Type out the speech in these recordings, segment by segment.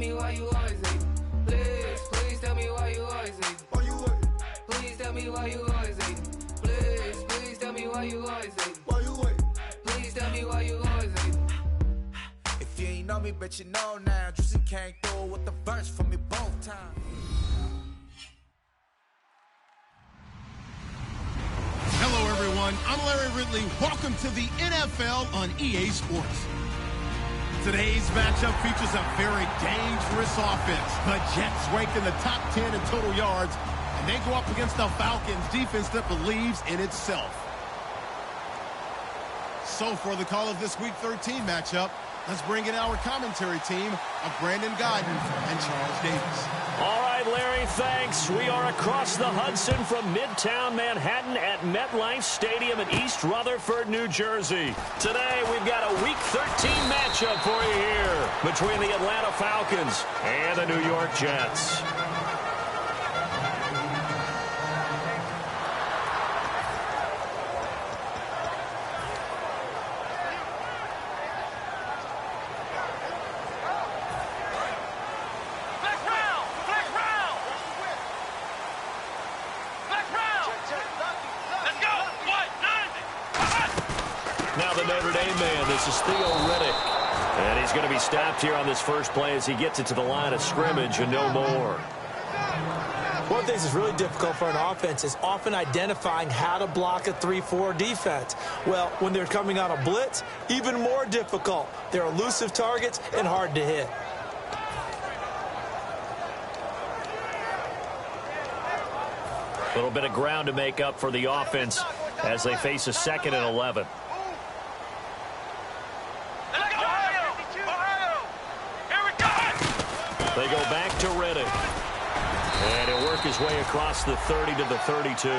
me why you always hating. Please tell me why you always hating. Why you waiting? Please tell me why you always hating. Please tell me why you always hating. Why you waiting? Please tell me why you always hating. If you ain't know me, bet you know now. Juicy came through with the verse for me both times. Hello, everyone. I'm Larry Ridley. Welcome to the NFL on EA Sports. Today's matchup features a very dangerous offense. The Jets rank in the top 10 in total yards, and they go up against the Falcons defense that believes in itself. So for the call of this Week 13 matchup, let's bring in our commentary team of Brandon Godden and Charles Davis. All right, Larry, thanks. We are across the Hudson from Midtown Manhattan at MetLife Stadium in East Rutherford, New Jersey. Today, we've got a Week 13 matchup for you here between the Atlanta Falcons and the New York Jets. Now the Notre Dame man, this is Theo Riddick. And he's going to be stopped here on this first play as he gets it to the line of scrimmage and no more. One of the things that's really difficult for an offense is often identifying how to block a 3-4 defense. Well, when they're coming on a blitz, even more difficult. They're elusive targets and hard to hit. A little bit of ground to make up for the offense as they face a 2nd and 11. They go back to Riddick. And he'll work his way across the 30 to the 32.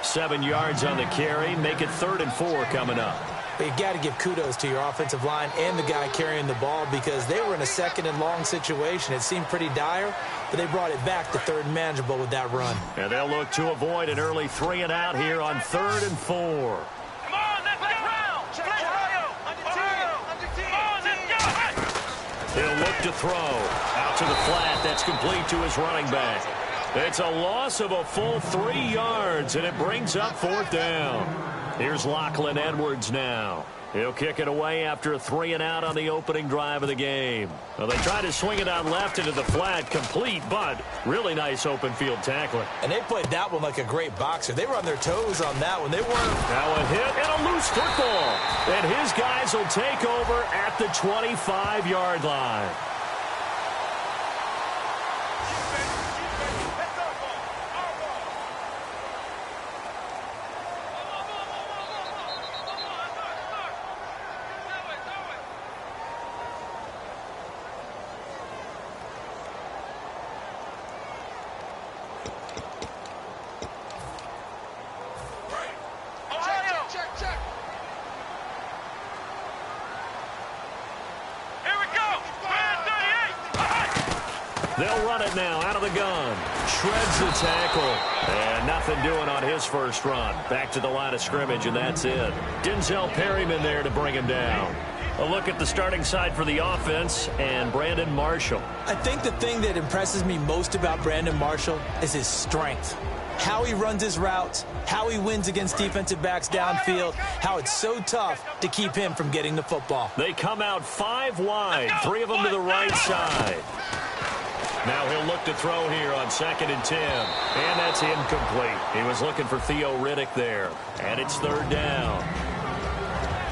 7 yards on the carry. Make it 3rd and 4 coming up. But you got to give kudos to your offensive line and the guy carrying the ball because they were in a 2nd and long situation. It seemed pretty dire, but they brought it back to 3rd and manageable with that run. And they'll look to avoid an early 3 and out here on 3rd and 4. He'll look to throw. Out to the flat. That's complete to his running back. It's a loss of a full 3 yards, and it brings up 4th down. Here's Lachlan Edwards now. He'll kick it away after a 3 and out on the opening drive of the game. Well, they try to swing it out left into the flat, complete, but really nice open field tackling. And they played that one like a great boxer. They were on their toes on that one. They weren't. Now a hit and a loose football. And his guys will take over at the 25-yard line. They'll run it now out of the gun. Shreds the tackle. And nothing doing on his first run. Back to the line of scrimmage, and that's it. Denzel Perryman there to bring him down. A look at the starting side for the offense and Brandon Marshall. I think the thing that impresses me most about Brandon Marshall is his strength. How he runs his routes, how he wins against defensive backs downfield, how it's so tough to keep him from getting the football. They come out 5 wide, 3 of them to the right side. Now he'll look to throw here on 2nd and 10. And that's incomplete. He was looking for Theo Riddick there. And it's 3rd down.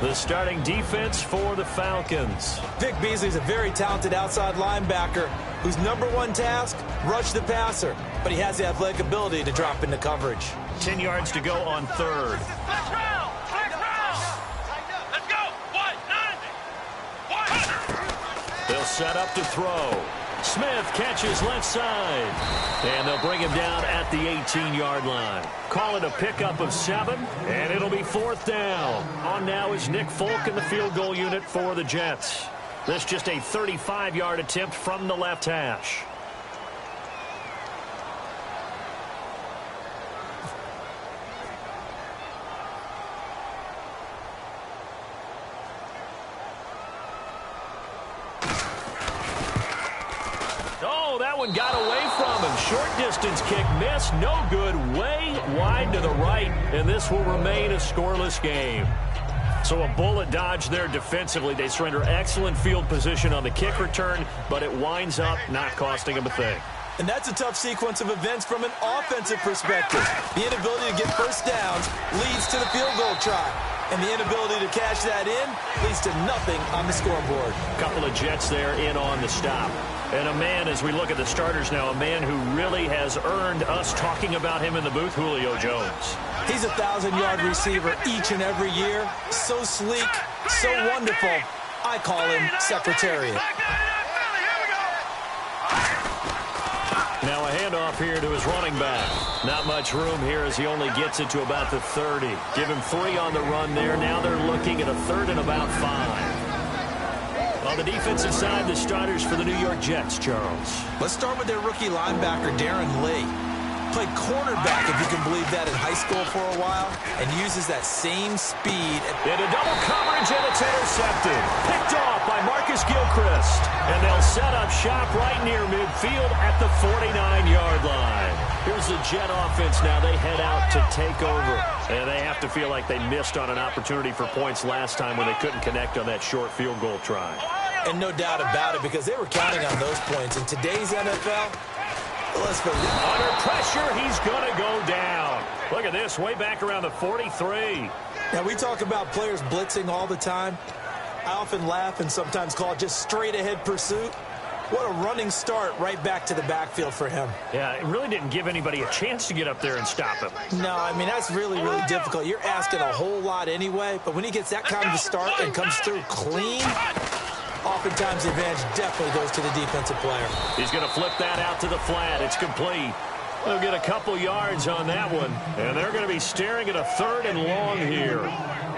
The starting defense for the Falcons. Vic Beasley's a very talented outside linebacker whose #1 task, rush the passer. But he has the athletic ability to drop into coverage. 10 yards to go on 3rd. They'll set up to throw. Smith catches left side. And they'll bring him down at the 18-yard line. Call it a pickup of 7, and it'll be 4th down. On now is Nick Folk in the field goal unit for the Jets. This just a 35-yard attempt from the left hash. one got away from him. Short distance kick missed. No good. Way wide to the right. And this will remain a scoreless game. So a bullet dodge there defensively. They surrender excellent field position on the kick return, but it winds up not costing them a thing. And that's a tough sequence of events from an offensive perspective. The inability to get first downs leads to the field goal try. And the inability to cash that in leads to nothing on the scoreboard. Couple of Jets there in on the stop. And a man, as we look at the starters now, a man who really has earned us talking about him in the booth, Julio Jones. He's a 1,000-yard receiver each and every year. So sleek, so wonderful. I call him Secretariat. Now a handoff here to his running back. Not much room here as he only gets it to about the 30. Give him 3 on the run there. Now they're looking at a 3rd and about 5. On the defensive side, the starters for the New York Jets, Charles. Let's start with their rookie linebacker, Darren Lee. Played cornerback, if you can believe that, in high school for a while, and uses that same speed. Into double coverage, and it's intercepted. Picked off by Marcus Gilchrist. And they'll set up shop right near midfield at the 49-yard line. Here's the Jet offense now. They head out to take over. And they have to feel like they missed on an opportunity for points last time when they couldn't connect on that short field goal try. And no doubt about it, because they were counting on those points. In today's NFL, let's go. Under pressure, he's going to go down. Look at this, way back around the 43. Now, we talk about players blitzing all the time. I often laugh and sometimes call it just straight-ahead pursuit. What a running start right back to the backfield for him. Yeah, it really didn't give anybody a chance to get up there and stop him. No, I mean, that's really, really difficult. You're asking a whole lot anyway, but when he gets that kind of a start and comes through clean, oftentimes the advantage definitely goes to the defensive player. He's going to flip that out to the flat. It's complete. They'll get a couple yards on that one, and they're going to be staring at a 3rd and long here.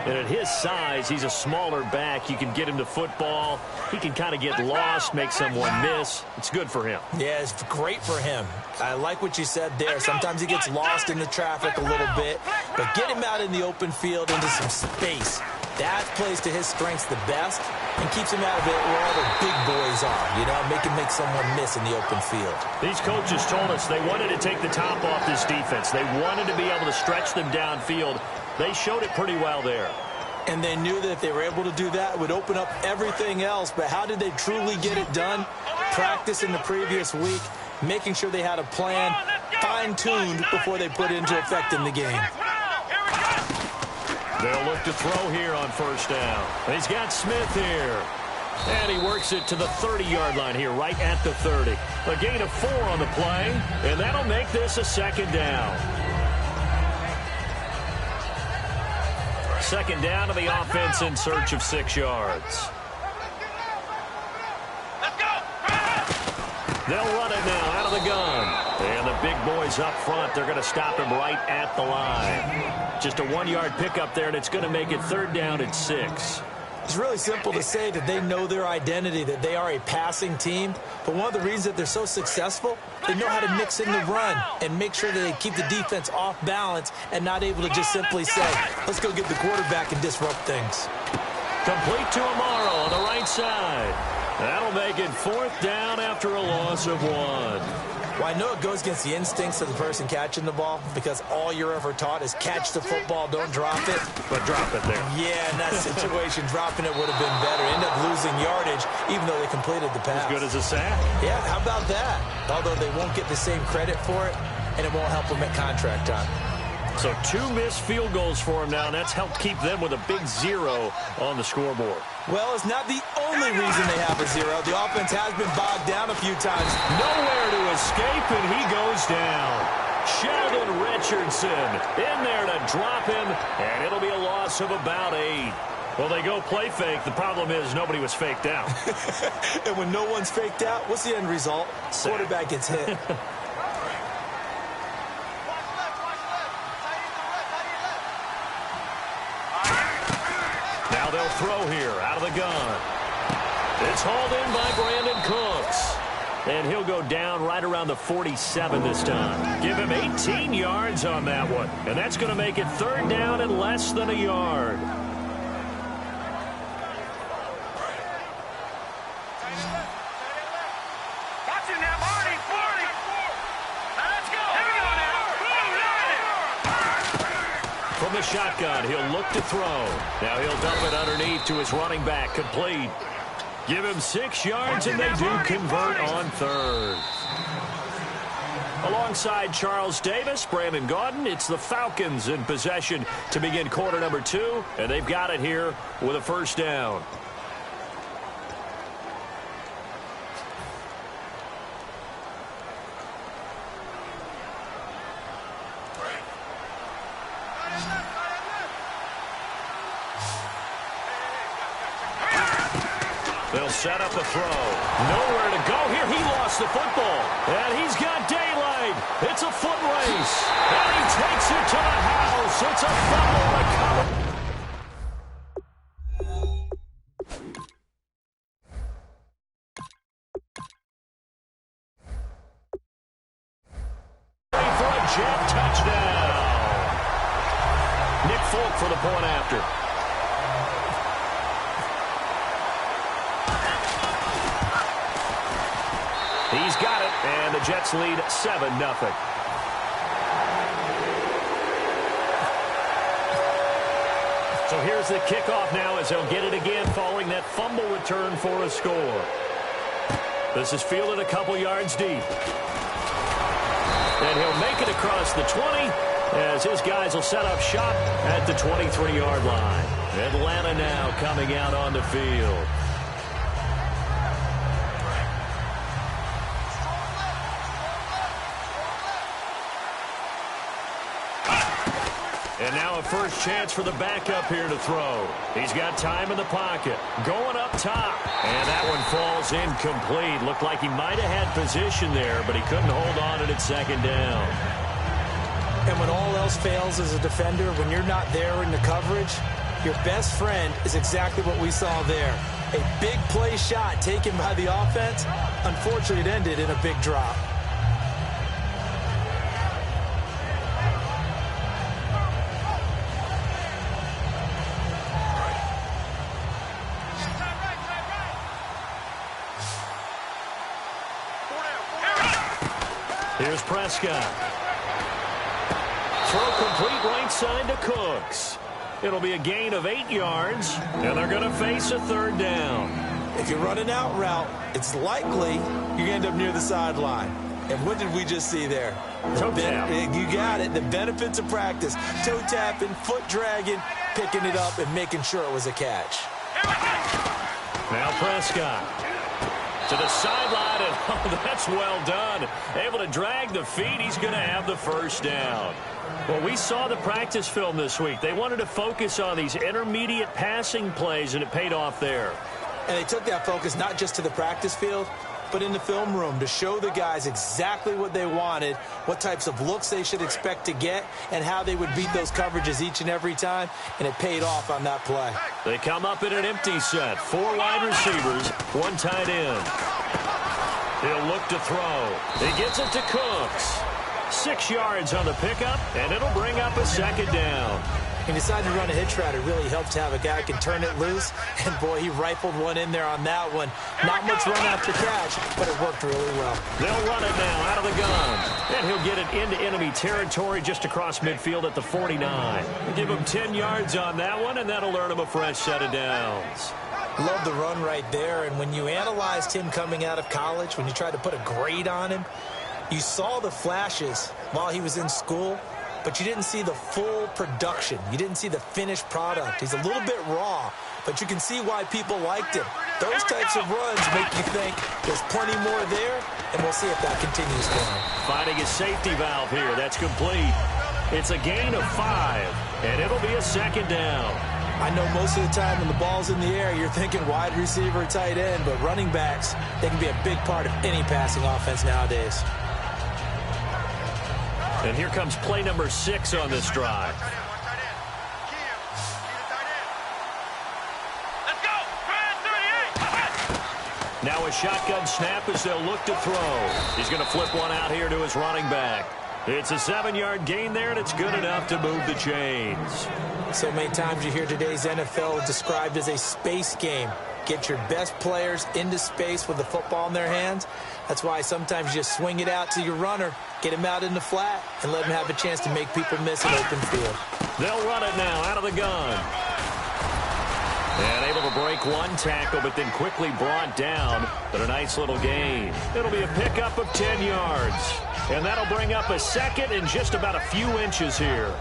And at his size, he's a smaller back. You can get him to football. He can kind of get lost, make someone miss. It's good for him. Yeah, it's great for him. I like what you said there. Sometimes he gets lost in the traffic a little bit, but get him out in the open field into some space. That plays to his strengths the best and keeps him out of it where all the big boys are, you know, make someone miss in the open field. These coaches told us they wanted to take the top off this defense. They wanted to be able to stretch them downfield. They showed it pretty well there. And they knew that if they were able to do that, it would open up everything else. But how did they truly get it done? Practice in the previous week, making sure they had a plan fine-tuned before they put it into effect in the game. They'll look to throw here on 1st down. He's got Smith here. And he works it to the 30-yard line here, right at the 30. A gain of 4 on the play, and that'll make this a 2nd down. 2nd down to the offense in search of 6 yards. They'll run it now out of the gun. And the big boys up front, they're going to stop him right at the line. Just a 1-yard pickup there, and it's going to make it 3rd down and 6. It's really simple to say that they know their identity, that they are a passing team. But one of the reasons that they're so successful, they know how to mix in the run and make sure that they keep the defense off balance and not able to just simply say, let's go get the quarterback and disrupt things. Complete to Amaro on the right side. That'll make it 4th down after a loss of 1. Well, I know it goes against the instincts of the person catching the ball because all you're ever taught is catch the football, don't drop it. But drop it there. Yeah, in that situation, dropping it would have been better. End up losing yardage, even though they completed the pass. As good as a sack. Yeah, how about that? Although they won't get the same credit for it, and it won't help them at contract time. So 2 missed field goals for him now, and that's helped keep them with a big 0 on the scoreboard. Well, it's not the only reason they have a 0. The offense has been bogged down a few times. Nowhere to escape, and he goes down. Sheldon Richardson in there to drop him, and it'll be a loss of about 8. Well, they go play fake. The problem is nobody was faked out. And when no one's faked out, what's the end result? Quarterback gets hit. Now they'll throw here out of the gun. It's hauled in by Brandon Cooks. And he'll go down right around the 47 this time. Give him 18 yards on that one. And that's going to make it 3rd down and less than a yard. Watching that Marty. shotgun. He'll look to throw. Now he'll dump it underneath to his running back. Complete. Give him 6 yards, and they do convert on third. Alongside Charles Davis, Brandon Gaudin, it's the Falcons in possession to begin quarter number 2, and they've got it here with a first down. They'll set up the throw. Nowhere to go here. He lost the football. And he's got daylight. It's a foot race. And he takes it to the house. It's a fumble recovery. For a jet touchdown. Nick Folk for the point after. He's got it, and the Jets lead 7-0. So here's the kickoff now as they'll get it again following that fumble return for a score. This is fielded a couple yards deep. And he'll make it across the 20 as his guys will set up shop at the 23-yard line. Atlanta now coming out on the field. And now a first chance for the backup here to throw. He's got time in the pocket. Going up top. And that one falls incomplete. Looked like he might have had position there, but he couldn't hold on to it at second down. And when all else fails as a defender, when you're not there in the coverage, your best friend is exactly what we saw there. A big play shot taken by the offense. Unfortunately, it ended in a big drop. Here's Prescott. Throw complete right side to Cooks. It'll be a gain of 8 yards, and they're going to face a third down. If you run an out route, it's likely you end up near the sideline. And what did we just see there? Toe tap. You got it. The benefits of practice. Toe tapping, foot dragging, picking it up, and making sure it was a catch. Now Prescott. To the sideline, and oh, that's well done. Able to drag the feet. He's going to have the first down. Well, we saw the practice film this week. They wanted to focus on these intermediate passing plays, and it paid off there. And they took that focus not just to the practice field, but in the film room to show the guys exactly what they wanted, what types of looks they should expect to get, and how they would beat those coverages each and every time, and it paid off on that play. They come up in an empty set. 4 wide receivers, 1 tight end. He'll look to throw. He gets it to Cooks. 6 yards on the pickup, and it'll bring up a second down. He decided to run a hitch route. It really helped to have a guy who can turn it loose. And, boy, he rifled one in there on that one. Not much run after catch, but it worked really well. They'll run it now out of the gun. And he'll get it into enemy territory just across midfield at the 49. We'll give him 10 yards on that one, and that'll earn him a fresh set of downs. Love the run right there. And when you analyzed him coming out of college, when you tried to put a grade on him, you saw the flashes while he was in school, but you didn't see the full production. You didn't see the finished product. He's a little bit raw, but you can see why people liked him. Those types of runs make you think there's plenty more there, and we'll see if that continues for him. Finding his safety valve here. That's complete. It's a gain of 5, and it'll be a second down. I know most of the time when the ball's in the air, you're thinking wide receiver, tight end, but running backs, they can be a big part of any passing offense nowadays. And here comes play number 6 on this drive. Now a shotgun snap as they'll look to throw. He's going to flip one out here to his running back. It's a 7-yard gain there, and it's good enough to move the chains. So many times you hear today's NFL described as a space game. get your best players into space with the football in their hands. That's why sometimes you just swing it out to your runner, get him out in the flat, and let him have a chance to make people miss an open field. They'll run it now out of the gun. And able to break one tackle, but then quickly brought down. But a nice little gain. It'll be a pickup of 10 yards. And that'll bring up a second in just about a few inches here.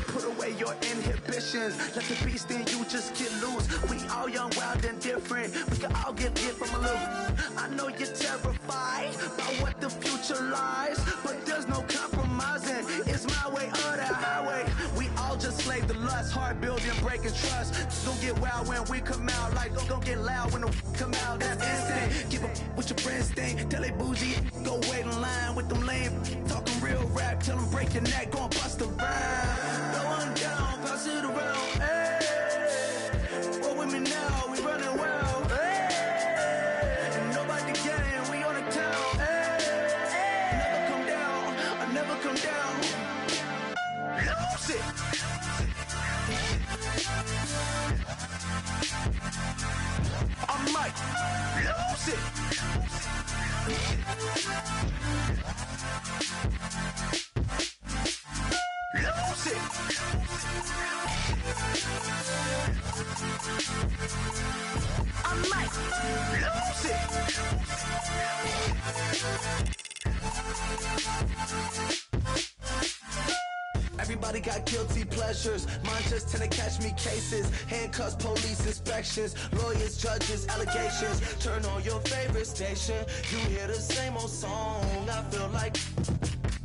Put away your inhibitions. Let the beast in you just get loose. We all young, wild, and different. We can all get hit from a little. I know you're terrified by what the future lies, but there's no compromising. It's my way or the highway. We all just slave the lust, heart building, breaking trust. Don't get wild when we come out. Like don't get loud when the come out. That's instant. Keep up with your friends thing. Tell they bougie, go wait in line with them lame. Talking real rap, tell them break your neck, go and bust a rhyme. Down, pass it around, hey. Roll with me now, we running wild, hey. And nobody can, we on the town, hey. Never come down, I never come down. Lose it. I might lose it. Lose it. I might lose it. Everybody got guilty pleasures. Mine just tend to catch me cases. Handcuffs, police inspections, lawyers, judges, allegations. Turn on your favorite station. You hear the same old song. I feel like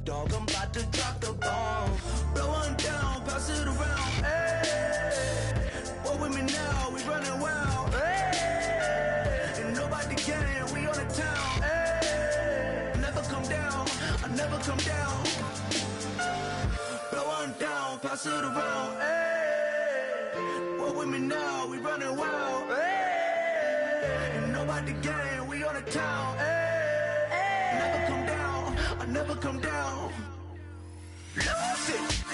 dog, I'm about to drop the bomb. Blow one down, pass it around, hey. Roll with me now, we running wild, hey. And nobody can, we on the town, hey. Never come down, I never come down. Blow one down, pass it around, hey. Roll with me now, we running wild, hey. And nobody can, we on the town, hey. Never come down, I never come down. Lose it.